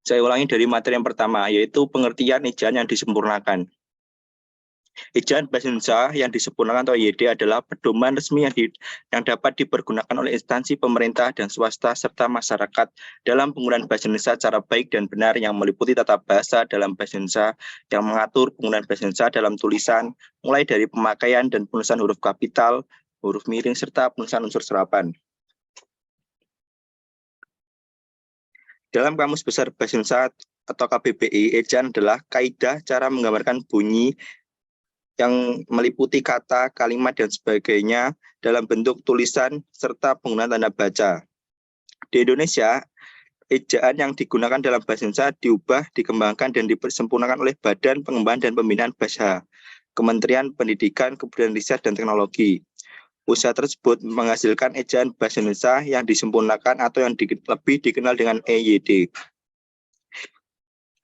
Saya ulangi dari materi yang pertama, yaitu pengertian ejaan yang disempurnakan. Ejaan bahasa Indonesia yang disempurnakan atau EYD adalah pedoman resmi yang dapat dipergunakan oleh instansi pemerintah dan swasta serta masyarakat dalam penggunaan bahasa Indonesia secara baik dan benar yang meliputi tata bahasa dalam bahasa Indonesia yang mengatur penggunaan bahasa Indonesia dalam tulisan, mulai dari pemakaian dan penulisan huruf kapital, huruf miring, serta penulisan unsur serapan. Dalam Kamus Besar Bahasa Indonesia atau KBBI, ejaan adalah kaidah cara menggambarkan bunyi yang meliputi kata, kalimat, dan sebagainya dalam bentuk tulisan serta penggunaan tanda baca. Di Indonesia, ejaan yang digunakan dalam bahasa Indonesia diubah, dikembangkan, dan disempurnakan oleh Badan Pengembangan dan Pembinaan Bahasa, Kementerian Pendidikan, Kebudayaan Riset, dan Teknologi. Usaha tersebut menghasilkan ejaan bahasa Indonesia yang disempurnakan atau yang lebih dikenal dengan EYD.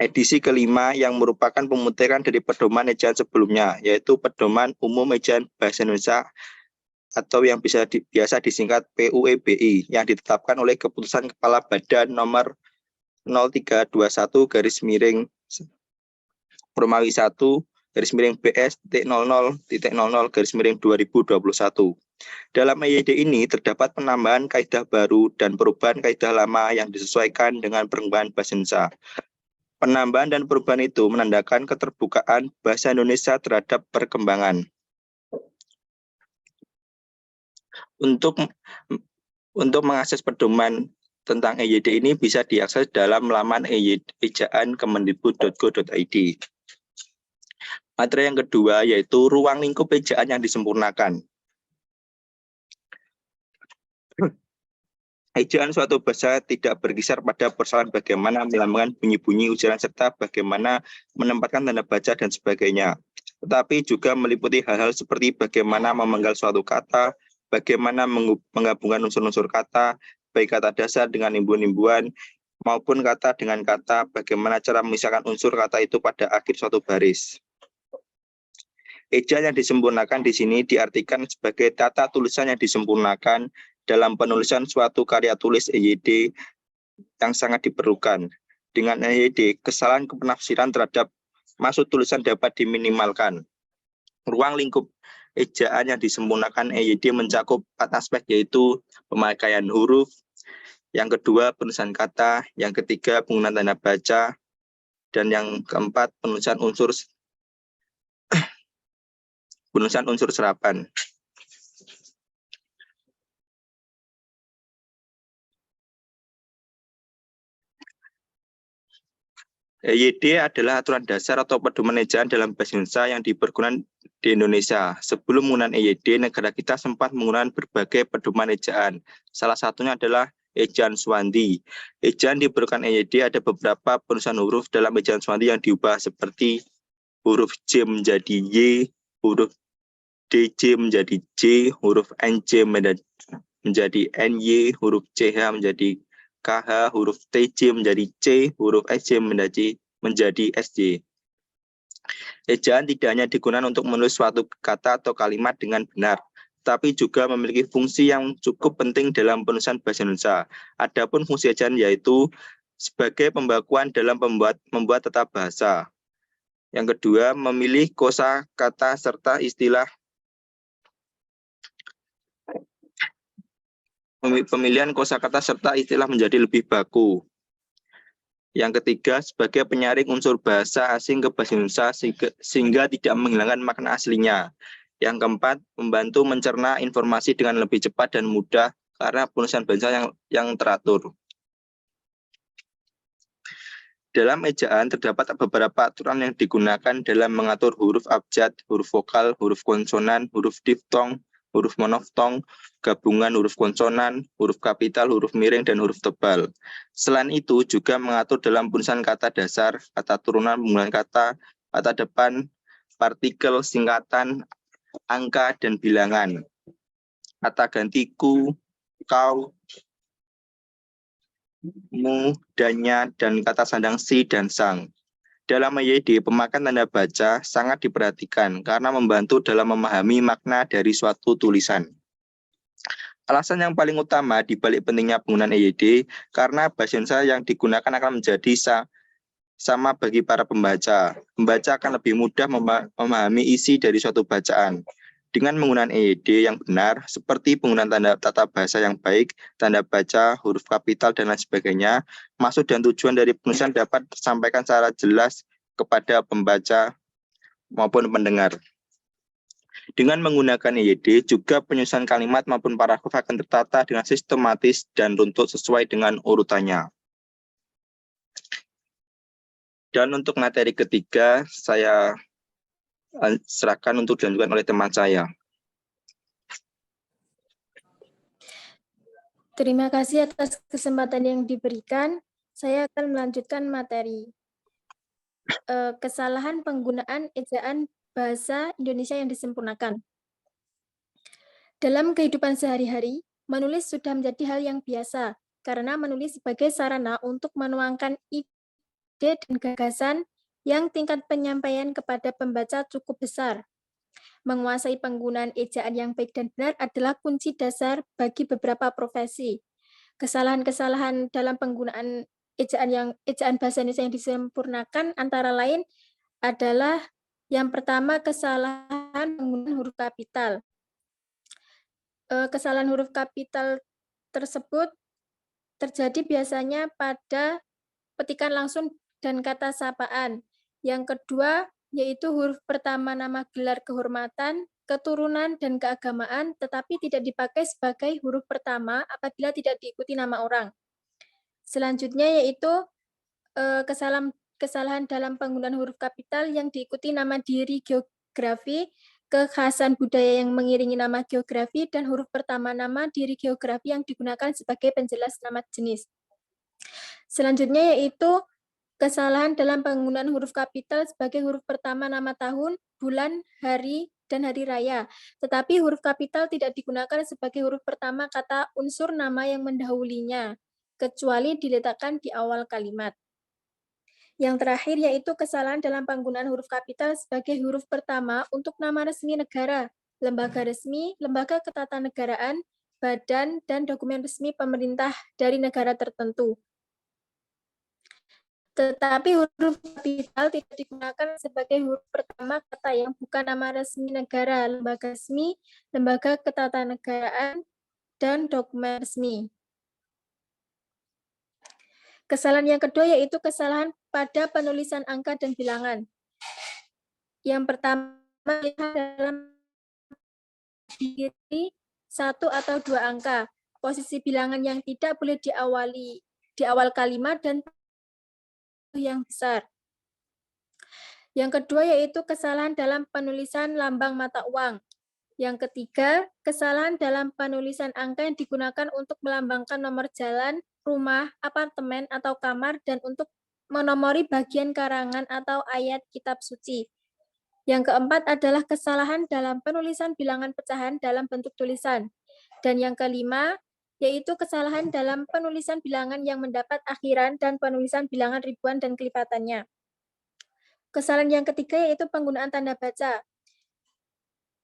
Edisi kelima yang merupakan pemutiran dari pedoman ejaan sebelumnya, yaitu Pedoman Umum Ejaan Bahasa Indonesia atau yang biasa disingkat PUEBI, yang ditetapkan oleh Keputusan Kepala Badan nomor 0321 garis miring Romawi 1 garis miring BS.00.00 garis miring 2021. Dalam EYD ini terdapat penambahan kaidah baru dan perubahan kaidah lama yang disesuaikan dengan perkembangan bahasa Indonesia. Penambahan dan perubahan itu menandakan keterbukaan bahasa Indonesia terhadap perkembangan. Untuk mengakses pedoman tentang EYD ini bisa diakses dalam laman ejaan kemendikbud.go.id. Materi yang kedua yaitu ruang lingkup ejaan yang disempurnakan. Ejaan suatu bahasa tidak berkisar pada persoalan bagaimana melambangkan bunyi-bunyi ujaran serta bagaimana menempatkan tanda baca dan sebagainya. Tetapi juga meliputi hal-hal seperti bagaimana memenggal suatu kata, bagaimana menggabungkan unsur-unsur kata, baik kata dasar dengan imbuhan-imbuhan, maupun kata dengan kata, bagaimana cara memisahkan unsur kata itu pada akhir suatu baris. Ejaan yang disempurnakan di sini diartikan sebagai tata tulisan yang disempurnakan dalam penulisan suatu karya tulis EYD yang sangat diperlukan. Dengan EYD, kesalahan penafsiran terhadap maksud tulisan dapat diminimalkan. Ruang lingkup ejaan yang disempurnakan EYD mencakup 4 aspek, yaitu pemakaian huruf, yang kedua penulisan kata, yang ketiga penggunaan tanda baca, dan yang keempat penulisan unsur serapan. EYD adalah aturan dasar atau pedoman ejaan dalam bahasa Indonesia yang dipergunakan di Indonesia. Sebelum menggunakan EYD, negara kita sempat menggunakan berbagai pedoman ejaan. Salah satunya adalah ejaan Swandi. Ejaan diperlukan EYD ada beberapa penulisan huruf dalam ejaan Swandi yang diubah seperti huruf J menjadi Y, huruf DJ menjadi J, huruf NJ menjadi NY, huruf CH menjadi KH, huruf TJ menjadi C, huruf SJ menjadi SJ. Ejaan tidak hanya digunakan untuk menulis suatu kata atau kalimat dengan benar, tapi juga memiliki fungsi yang cukup penting dalam penulisan bahasa Indonesia. Adapun fungsi ejaan yaitu sebagai pembakuan dalam membuat tata bahasa. Yang kedua, memilih kosa kata serta istilah. Pemilihan kosakata serta istilah menjadi lebih baku. Yang ketiga, sebagai penyaring unsur bahasa asing ke bahasa Indonesia sehingga tidak menghilangkan makna aslinya. Yang keempat, membantu mencerna informasi dengan lebih cepat dan mudah karena penulisan bahasa yang teratur. Dalam ejaan terdapat beberapa aturan yang digunakan dalam mengatur huruf abjad, huruf vokal, huruf konsonan, huruf diftong, huruf monoftong, gabungan huruf konsonan, huruf kapital, huruf miring, dan huruf tebal. Selain itu juga mengatur dalam penulisan kata dasar, kata turunan, penggunaan kata, kata depan, partikel, singkatan, angka, dan bilangan. Kata ganti ku, kau, mu, dannya, dan kata sandang si dan sang. Dalam EYD, pemakaian tanda baca sangat diperhatikan karena membantu dalam memahami makna dari suatu tulisan. Alasan yang paling utama di balik pentingnya penggunaan EYD karena bahasa Indonesia yang digunakan akan menjadi sama bagi para pembaca. Pembaca akan lebih mudah memahami isi dari suatu bacaan. Dengan menggunakan EYD yang benar, seperti penggunaan tanda tata bahasa yang baik, tanda baca, huruf kapital, dan lain sebagainya, maksud dan tujuan dari penulisan dapat tersampaikan secara jelas kepada pembaca maupun pendengar. Dengan menggunakan EYD, juga penyusunan kalimat maupun paragraf akan tertata dengan sistematis dan runtut sesuai dengan urutannya. Dan untuk materi ketiga, saya serahkan untuk dilanjutkan oleh teman saya. Terima kasih atas kesempatan yang diberikan. Saya akan melanjutkan materi. Kesalahan penggunaan ejaan bahasa Indonesia yang disempurnakan. Dalam kehidupan sehari-hari, menulis sudah menjadi hal yang biasa, karena menulis sebagai sarana untuk menuangkan ide dan gagasan yang tingkat penyampaian kepada pembaca cukup besar. Menguasai penggunaan ejaan yang baik dan benar adalah kunci dasar bagi beberapa profesi. Kesalahan-kesalahan dalam penggunaan ejaan bahasa Indonesia yang disempurnakan antara lain adalah yang pertama, kesalahan penggunaan huruf kapital. Kesalahan huruf kapital tersebut terjadi biasanya pada petikan langsung dan kata sapaan. Yang kedua, yaitu huruf pertama nama gelar kehormatan, keturunan, dan keagamaan, tetapi tidak dipakai sebagai huruf pertama apabila tidak diikuti nama orang. Selanjutnya yaitu kesalahan dalam penggunaan huruf kapital yang diikuti nama diri geografi, kekhasan budaya yang mengiringi nama geografi, dan huruf pertama nama diri geografi yang digunakan sebagai penjelas nama jenis. Selanjutnya yaitu kesalahan dalam penggunaan huruf kapital sebagai huruf pertama nama tahun, bulan, hari, dan hari raya. Tetapi huruf kapital tidak digunakan sebagai huruf pertama kata unsur nama yang mendahulunya, kecuali diletakkan di awal kalimat. Yang terakhir yaitu kesalahan dalam penggunaan huruf kapital sebagai huruf pertama untuk nama resmi negara, lembaga resmi, lembaga ketatanegaraan, badan, dan dokumen resmi pemerintah dari negara tertentu. Tetapi huruf kapital tidak digunakan sebagai huruf pertama kata yang bukan nama resmi negara, lembaga resmi, lembaga ketatanegaraan, dan dokumen resmi. Kesalahan yang kedua yaitu kesalahan pada penulisan angka dan bilangan. Yang pertama dalam diri 1 atau 2 angka. Posisi bilangan yang tidak boleh di awal kalimat dan yang besar. Yang kedua yaitu kesalahan dalam penulisan lambang mata uang. Yang ketiga, kesalahan dalam penulisan angka yang digunakan untuk melambangkan nomor jalan, rumah, apartemen, atau kamar, dan untuk menomori bagian karangan atau ayat kitab suci. Yang keempat adalah kesalahan dalam penulisan bilangan pecahan dalam bentuk tulisan. Dan yang kelima, yaitu kesalahan dalam penulisan bilangan yang mendapat akhiran dan penulisan bilangan ribuan dan kelipatannya. Kesalahan yang ketiga yaitu penggunaan tanda baca,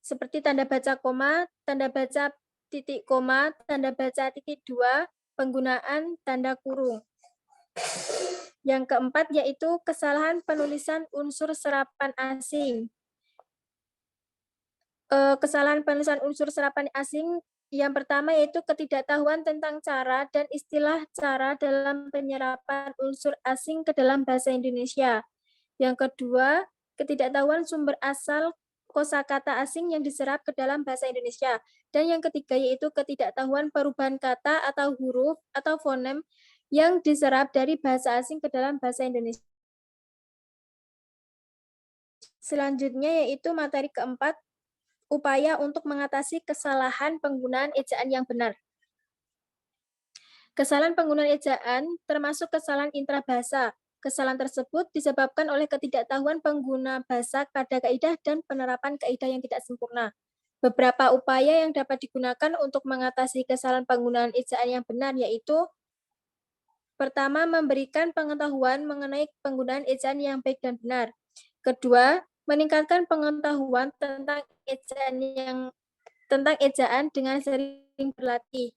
seperti tanda baca koma, tanda baca titik koma, tanda baca titik dua, penggunaan tanda kurung. Yang keempat yaitu kesalahan penulisan unsur serapan asing. Kesalahan penulisan unsur serapan asing yang pertama yaitu ketidaktahuan tentang cara dan istilah cara dalam penyerapan unsur asing ke dalam bahasa Indonesia. Yang kedua, ketidaktahuan sumber asal kosakata asing yang diserap ke dalam bahasa Indonesia. Dan yang ketiga yaitu ketidaktahuan perubahan kata atau huruf atau fonem yang diserap dari bahasa asing ke dalam bahasa Indonesia. Selanjutnya yaitu materi keempat, upaya untuk mengatasi kesalahan penggunaan ejaan yang benar. Kesalahan penggunaan ejaan termasuk kesalahan intrabahasa. Kesalahan tersebut disebabkan oleh ketidaktahuan pengguna bahasa pada kaidah dan penerapan kaidah yang tidak sempurna. Beberapa upaya yang dapat digunakan untuk mengatasi kesalahan penggunaan ejaan yang benar yaitu pertama, memberikan pengetahuan mengenai penggunaan ejaan yang baik dan benar. Kedua, meningkatkan pengetahuan tentang ejaan dengan sering berlatih.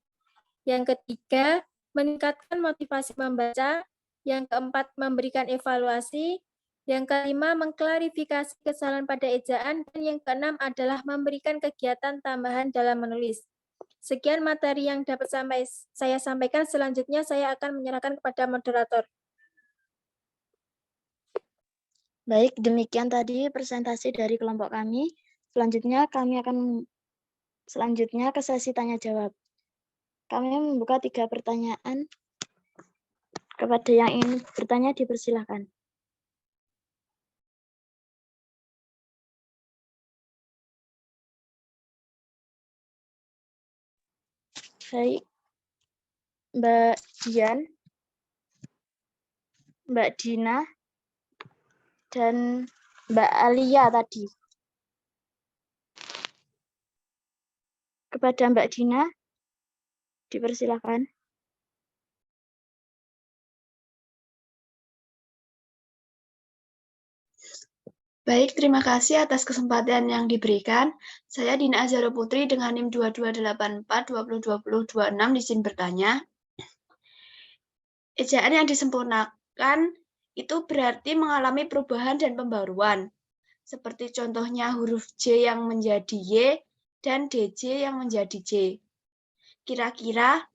Yang ketiga, meningkatkan motivasi membaca. Yang keempat, memberikan evaluasi. Yang kelima, mengklarifikasi kesalahan pada ejaan. Dan yang keenam adalah memberikan kegiatan tambahan dalam menulis. Sekian materi yang dapat saya sampaikan. Selanjutnya saya akan menyerahkan kepada moderator. Baik, demikian tadi presentasi dari kelompok kami. Selanjutnya kami akan ke sesi tanya jawab. Kami membuka 3 pertanyaan. Kepada yang ingin bertanya dipersilahkan. Baik, Mbak Dian, Mbak Dina, dan Mbak Alia tadi. Kepada Mbak Dina, dipersilahkan. Baik, terima kasih atas kesempatan yang diberikan. Saya Dina Azhara Putri dengan NIM 2284202026 izin bertanya. Ejaan yang disempurnakan itu berarti mengalami perubahan dan pembaruan. Seperti contohnya huruf J yang menjadi Y dan DJ yang menjadi J. Kira-kira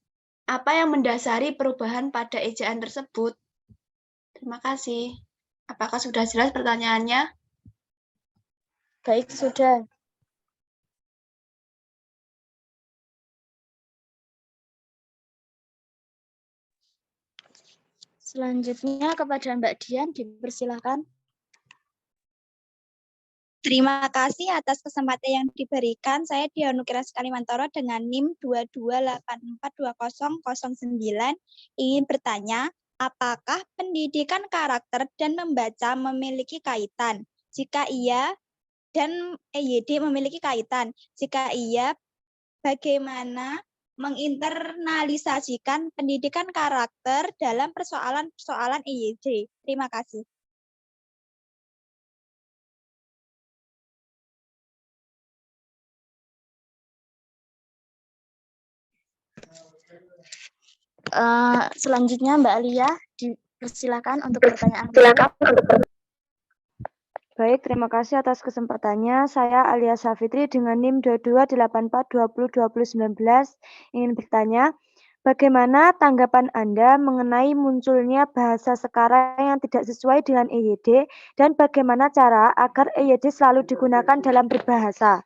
apa yang mendasari perubahan pada ejaan tersebut? Terima kasih. Apakah sudah jelas pertanyaannya? Baik, sudah. Selanjutnya kepada Mbak Dian, dipersilahkan. Terima kasih atas kesempatan yang diberikan. Saya Dianu Kiras Kalimantoro dengan NIM 22842009 ingin bertanya, apakah pendidikan karakter dan membaca memiliki kaitan? Jika iya, dan EYD memiliki kaitan. Jika iya, bagaimana menginternalisasikan pendidikan karakter dalam persoalan-persoalan EYD? Terima kasih. Selanjutnya Mbak Alia, dipersilakan untuk pertanyaan. Baik, terima kasih atas kesempatannya. Saya Alia Safitri dengan NIM 2284202019 ingin bertanya, bagaimana tanggapan Anda mengenai munculnya bahasa sekarang yang tidak sesuai dengan EYD dan bagaimana cara agar EYD selalu digunakan dalam berbahasa?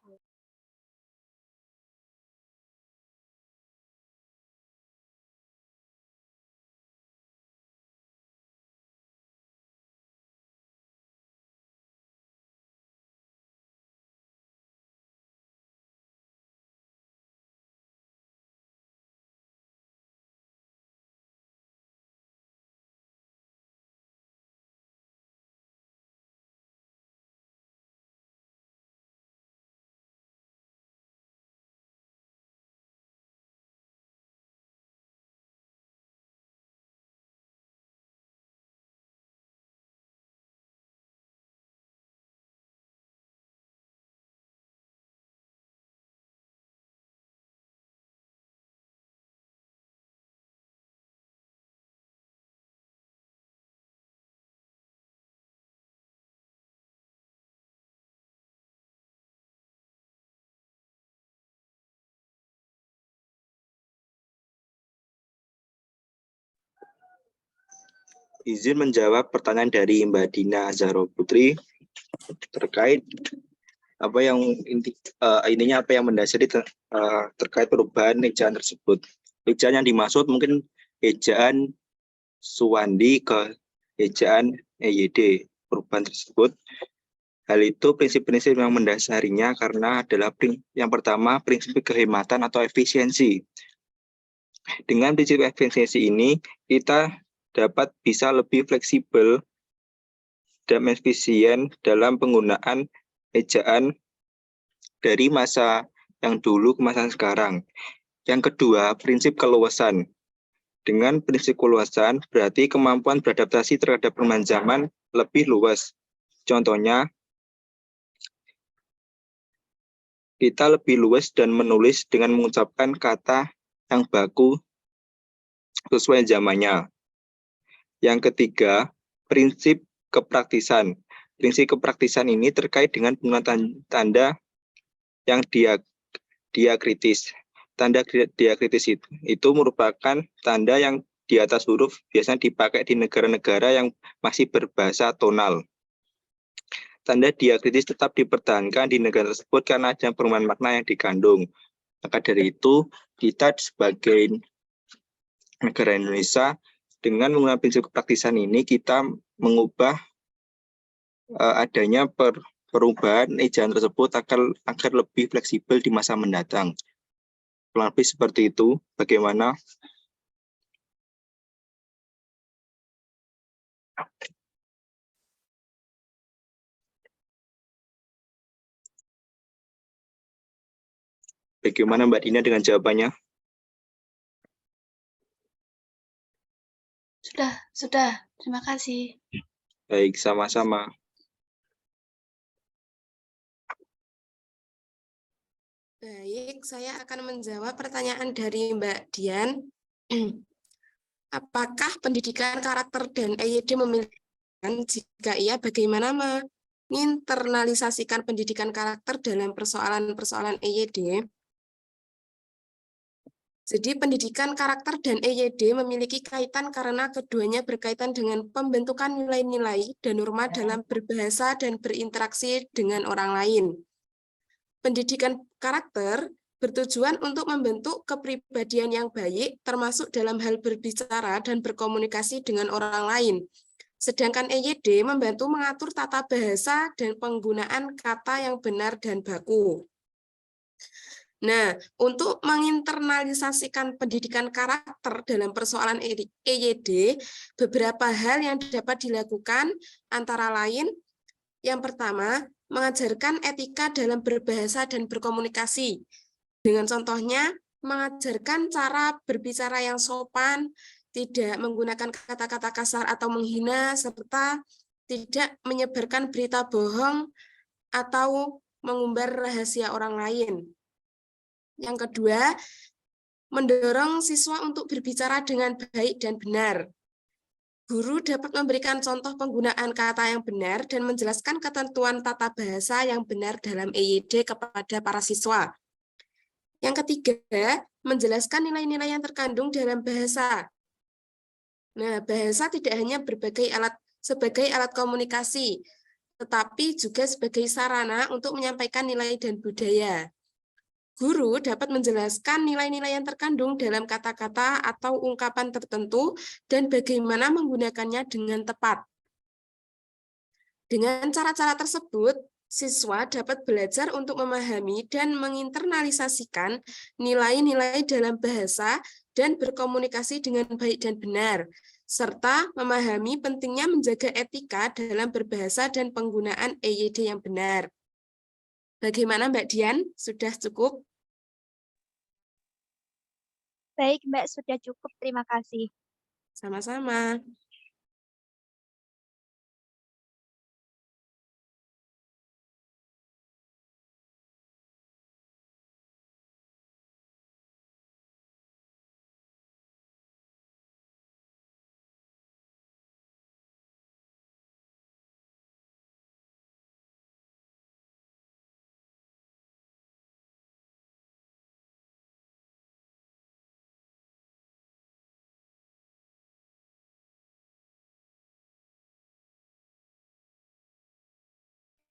Izin menjawab pertanyaan dari Mbak Dina Azhara Putri terkait apa yang intinya apa yang mendasari terkait perubahan ejaan tersebut. Ejaan yang dimaksud mungkin ejaan Suwandi ke ejaan EYD. Perubahan tersebut, hal itu prinsip-prinsip yang mendasarinya karena adalah yang pertama prinsip kehematan atau efisiensi. Dengan prinsip efisiensi ini kita dapat bisa lebih fleksibel dan efisien dalam penggunaan ejaan dari masa yang dulu ke masa sekarang. Yang kedua, prinsip keluasan. Dengan prinsip keluasan, berarti kemampuan beradaptasi terhadap perkembangan zaman lebih luas. Contohnya, kita lebih luas dan menulis dengan mengucapkan kata yang baku sesuai zamannya. Yang ketiga, prinsip kepraktisan. Prinsip kepraktisan ini terkait dengan penggunaan tanda yang diakritis. Tanda diakritis itu merupakan tanda yang di atas huruf biasanya dipakai di negara-negara yang masih berbahasa tonal. Tanda diakritis tetap dipertahankan di negara tersebut karena ada perubahan makna yang dikandung. Maka dari itu, kita sebagai negara Indonesia, dengan menggunakan prinsip kepraktisan ini, kita mengubah adanya perubahan ejaan tersebut agar lebih fleksibel di masa mendatang. Kurang lebih seperti itu. Bagaimana? Bagaimana Mbak Dina dengan jawabannya? Sudah. Terima kasih. Baik, sama-sama. Baik, saya akan menjawab pertanyaan dari Mbak Dian. Apakah pendidikan karakter dan EYD memiliki? Jika iya, bagaimana menginternalisasikan pendidikan karakter dalam persoalan-persoalan EYD? Jadi pendidikan karakter dan EYD memiliki kaitan karena keduanya berkaitan dengan pembentukan nilai-nilai dan norma dalam berbahasa dan berinteraksi dengan orang lain. Pendidikan karakter bertujuan untuk membentuk kepribadian yang baik, termasuk dalam hal berbicara dan berkomunikasi dengan orang lain. Sedangkan EYD membantu mengatur tata bahasa dan penggunaan kata yang benar dan baku. Nah, untuk menginternalisasikan pendidikan karakter dalam persoalan EYD, beberapa hal yang dapat dilakukan antara lain, yang pertama, mengajarkan etika dalam berbahasa dan berkomunikasi. Dengan contohnya, mengajarkan cara berbicara yang sopan, tidak menggunakan kata-kata kasar atau menghina, serta tidak menyebarkan berita bohong atau mengumbar rahasia orang lain. Yang kedua, mendorong siswa untuk berbicara dengan baik dan benar. Guru dapat memberikan contoh penggunaan kata yang benar dan menjelaskan ketentuan tata bahasa yang benar dalam EYD kepada para siswa. Yang ketiga, menjelaskan nilai-nilai yang terkandung dalam bahasa. Nah, bahasa tidak hanya sebagai alat komunikasi, tetapi juga sebagai sarana untuk menyampaikan nilai dan budaya. Guru dapat menjelaskan nilai-nilai yang terkandung dalam kata-kata atau ungkapan tertentu dan bagaimana menggunakannya dengan tepat. Dengan cara-cara tersebut, siswa dapat belajar untuk memahami dan menginternalisasikan nilai-nilai dalam bahasa dan berkomunikasi dengan baik dan benar, serta memahami pentingnya menjaga etika dalam berbahasa dan penggunaan EYD yang benar. Bagaimana Mbak Dian? Sudah cukup? Baik, Mbak, sudah cukup. Terima kasih. Sama-sama.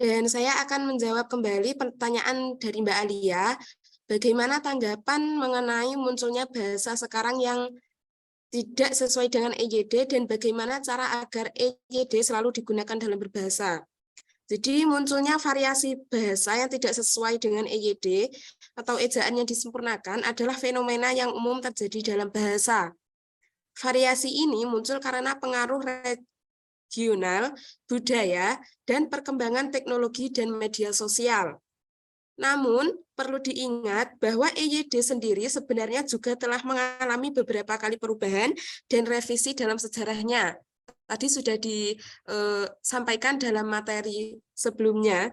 Dan saya akan menjawab kembali pertanyaan dari Mbak Alia, bagaimana tanggapan mengenai munculnya bahasa sekarang yang tidak sesuai dengan EYD dan bagaimana cara agar EYD selalu digunakan dalam berbahasa. Jadi munculnya variasi bahasa yang tidak sesuai dengan EYD atau ejaan yang disempurnakan adalah fenomena yang umum terjadi dalam bahasa. Variasi ini muncul karena pengaruh regional, budaya, dan perkembangan teknologi dan media sosial. Namun, perlu diingat bahwa EYD sendiri sebenarnya juga telah mengalami beberapa kali perubahan dan revisi dalam sejarahnya. Tadi sudah disampaikan dalam materi sebelumnya.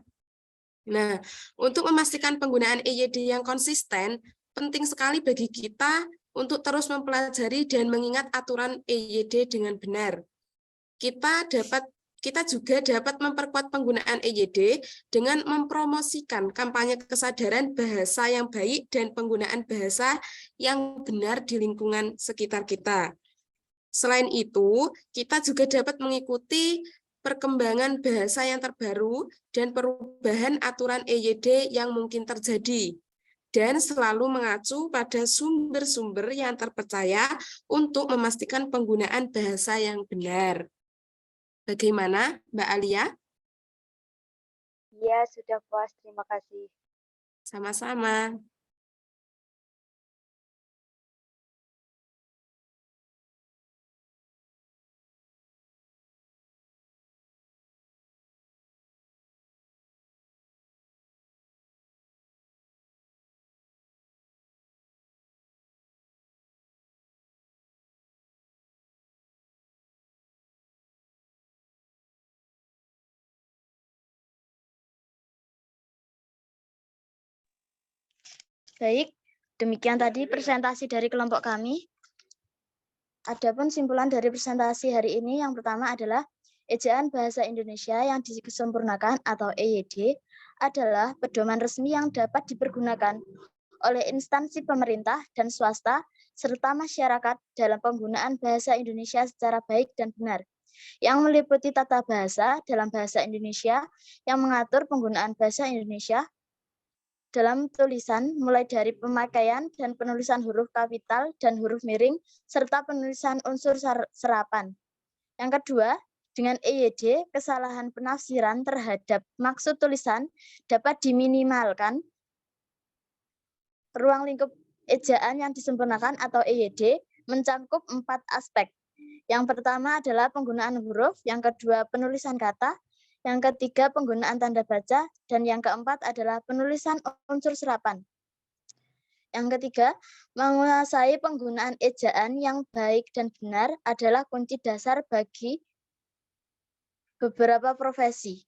Nah, untuk memastikan penggunaan EYD yang konsisten, penting sekali bagi kita untuk terus mempelajari dan mengingat aturan EYD dengan benar. kita juga dapat memperkuat penggunaan EYD dengan mempromosikan kampanye kesadaran bahasa yang baik dan penggunaan bahasa yang benar di lingkungan sekitar kita. Selain itu, kita juga dapat mengikuti perkembangan bahasa yang terbaru dan perubahan aturan EYD yang mungkin terjadi, dan selalu mengacu pada sumber-sumber yang terpercaya untuk memastikan penggunaan bahasa yang benar. Bagaimana, Mbak Alia? Iya, sudah puas. Terima kasih. Sama-sama. Baik, demikian tadi presentasi dari kelompok kami. Adapun simpulan dari presentasi hari ini yang pertama adalah Ejaan Bahasa Indonesia yang disempurnakan atau EYD adalah pedoman resmi yang dapat dipergunakan oleh instansi pemerintah dan swasta serta masyarakat dalam penggunaan bahasa Indonesia secara baik dan benar, yang meliputi tata bahasa dalam bahasa Indonesia yang mengatur penggunaan bahasa Indonesia dalam tulisan mulai dari pemakaian dan penulisan huruf kapital dan huruf miring serta penulisan unsur serapan. Yang kedua, dengan EYD, kesalahan penafsiran terhadap maksud tulisan dapat diminimalkan. Ruang lingkup ejaan yang disempurnakan atau EYD mencakup 4 aspek. Yang pertama adalah penggunaan huruf, yang kedua penulisan kata, yang ketiga penggunaan tanda baca, dan yang keempat adalah penulisan unsur serapan. Yang ketiga, menguasai penggunaan ejaan yang baik dan benar adalah kunci dasar bagi beberapa profesi.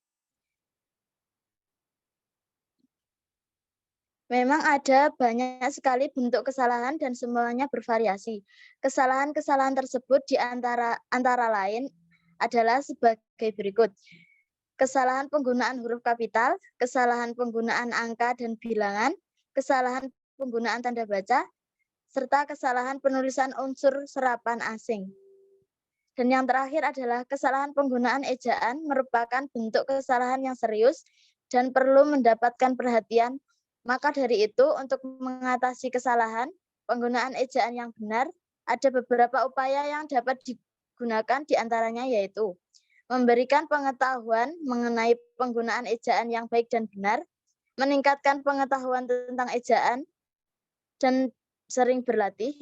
Memang ada banyak sekali bentuk kesalahan dan semuanya bervariasi. Kesalahan-kesalahan tersebut di antara lain adalah sebagai berikut. Kesalahan penggunaan huruf kapital, kesalahan penggunaan angka dan bilangan, kesalahan penggunaan tanda baca, serta kesalahan penulisan unsur serapan asing. Dan yang terakhir adalah kesalahan penggunaan ejaan merupakan bentuk kesalahan yang serius dan perlu mendapatkan perhatian. Maka dari itu, untuk mengatasi kesalahan penggunaan ejaan yang benar, ada beberapa upaya yang dapat digunakan, diantaranya yaitu memberikan pengetahuan mengenai penggunaan ejaan yang baik dan benar, meningkatkan pengetahuan tentang ejaan, dan sering berlatih,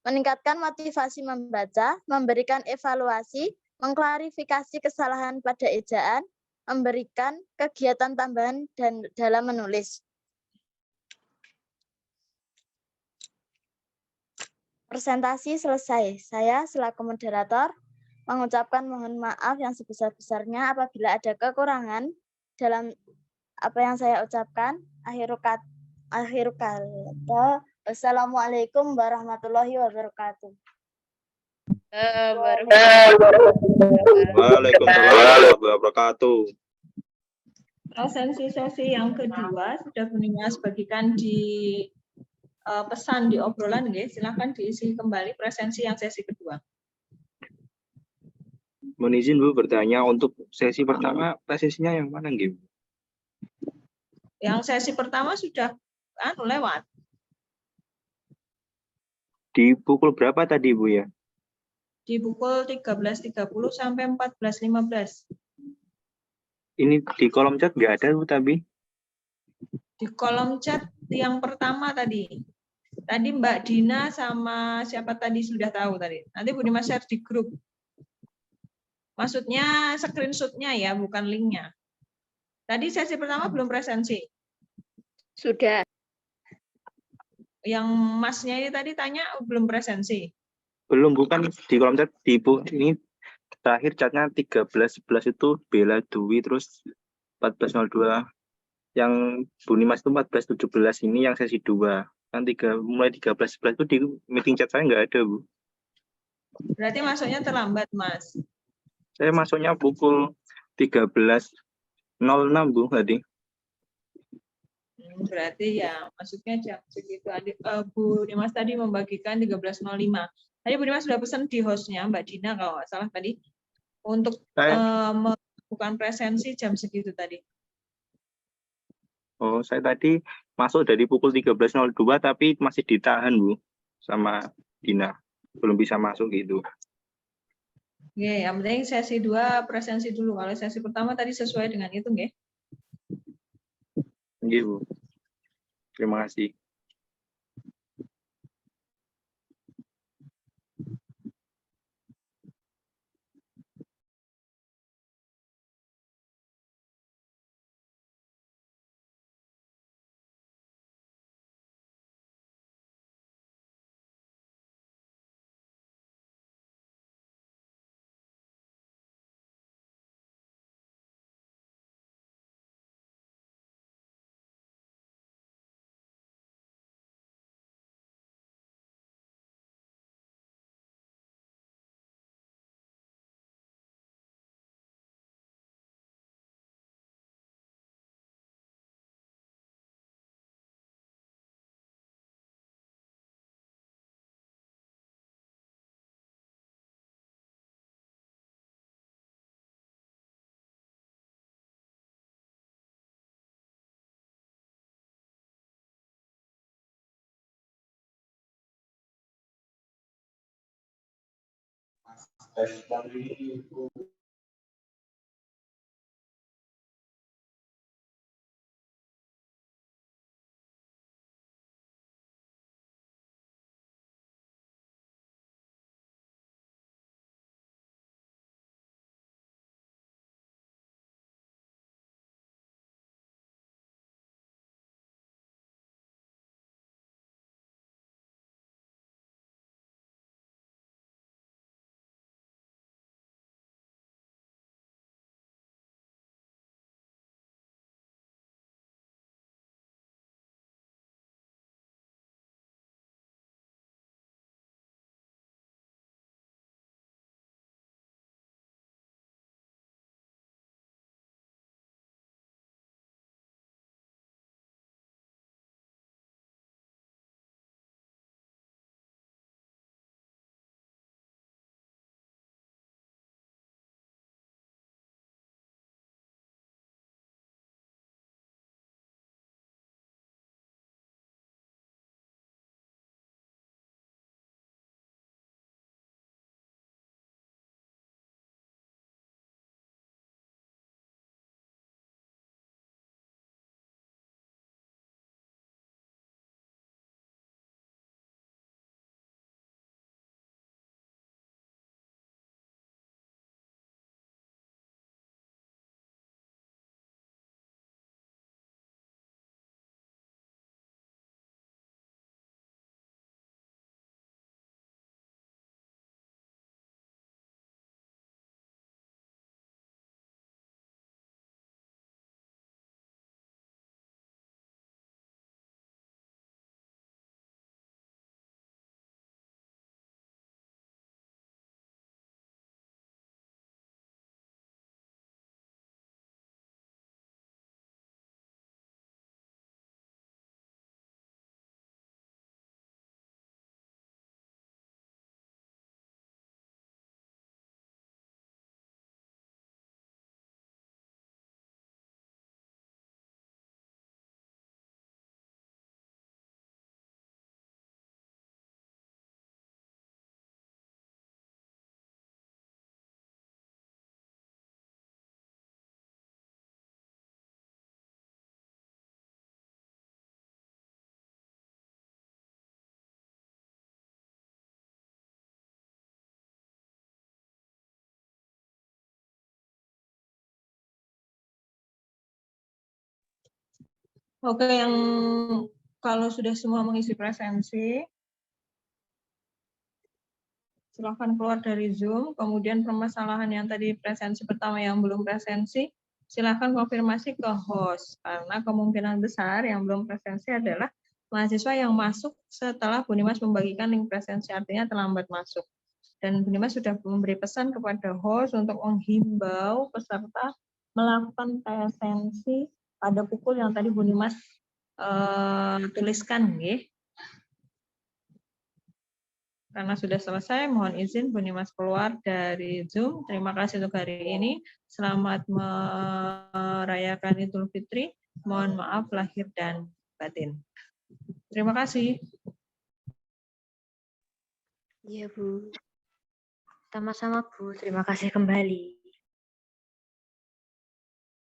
meningkatkan motivasi membaca, memberikan evaluasi, mengklarifikasi kesalahan pada ejaan, memberikan kegiatan tambahan dan dalam menulis. Presentasi selesai. Saya selaku moderator mengucapkan mohon maaf yang sebesar-besarnya apabila ada kekurangan dalam apa yang saya ucapkan. Akhirul kata. Wassalamualaikum warahmatullahi wabarakatuh. Waalaikumsalam warahmatullahi wabarakatuh. Presensi sesi yang kedua sudah Bu Nimas bagikan di pesan di obrolan, silakan diisi kembali presensi yang sesi kedua. Mohon izin Bu bertanya, untuk sesi pertama presensinya yang mana nggih? Yang sesi pertama sudah lewat. Di pukul berapa tadi Bu ya? Di pukul 13.30 sampai 14.15. Ini di kolom chat nggak ada Bu tapi? Di kolom chat yang pertama tadi. Tadi Mbak Dina sama siapa tadi sudah tahu tadi. Nanti Bu Dimas share di grup. Maksudnya screenshot-nya ya, bukan link-nya. Tadi sesi pertama belum presensi. Sudah. Yang masnya ini tadi tanya belum presensi. Belum, bukan di kolom chat di ini terakhir chatnya 13.11 itu Bella Dwi, terus 14.02 yang Bu Nimas itu 14.17 ini yang sesi 2. Kan mulai 13.11 itu di meeting chat saya nggak ada Bu. Berarti masuknya terlambat, Mas. Saya masuknya pukul 13.06 Bu tadi. Berarti ya masuknya jam segitu. Bu Dimas tadi membagikan 13.05. Tadi Bu Dimas sudah pesan di hostnya Mbak Dina kalau nggak salah tadi untuk melakukan presensi jam segitu tadi. Oh, saya tadi masuk dari pukul 13.02 tapi masih ditahan Bu sama Dina. Belum bisa masuk gitu. Oke, yang penting sesi 2 presensi dulu. Kalau sesi pertama tadi sesuai dengan itu, nggih. Nggih, Bu. Terima kasih. Oke, yang kalau sudah semua mengisi presensi, silakan keluar dari Zoom. Kemudian permasalahan yang tadi presensi pertama yang belum presensi, silakan konfirmasi ke host. Karena kemungkinan besar yang belum presensi adalah mahasiswa yang masuk setelah Bu Dimas membagikan link presensi, artinya terlambat masuk. Dan Bu Nimas sudah memberi pesan kepada host untuk menghimbau peserta melakukan presensi pada pukul yang tadi Bu Nimas tuliskan, nggih. Karena sudah selesai, mohon izin Bu Nimas keluar dari Zoom. Terima kasih untuk hari ini. Selamat merayakan Idul Fitri. Mohon maaf lahir dan batin. Terima kasih. Iya, Bu. Sama-sama, Bu. Terima kasih kembali.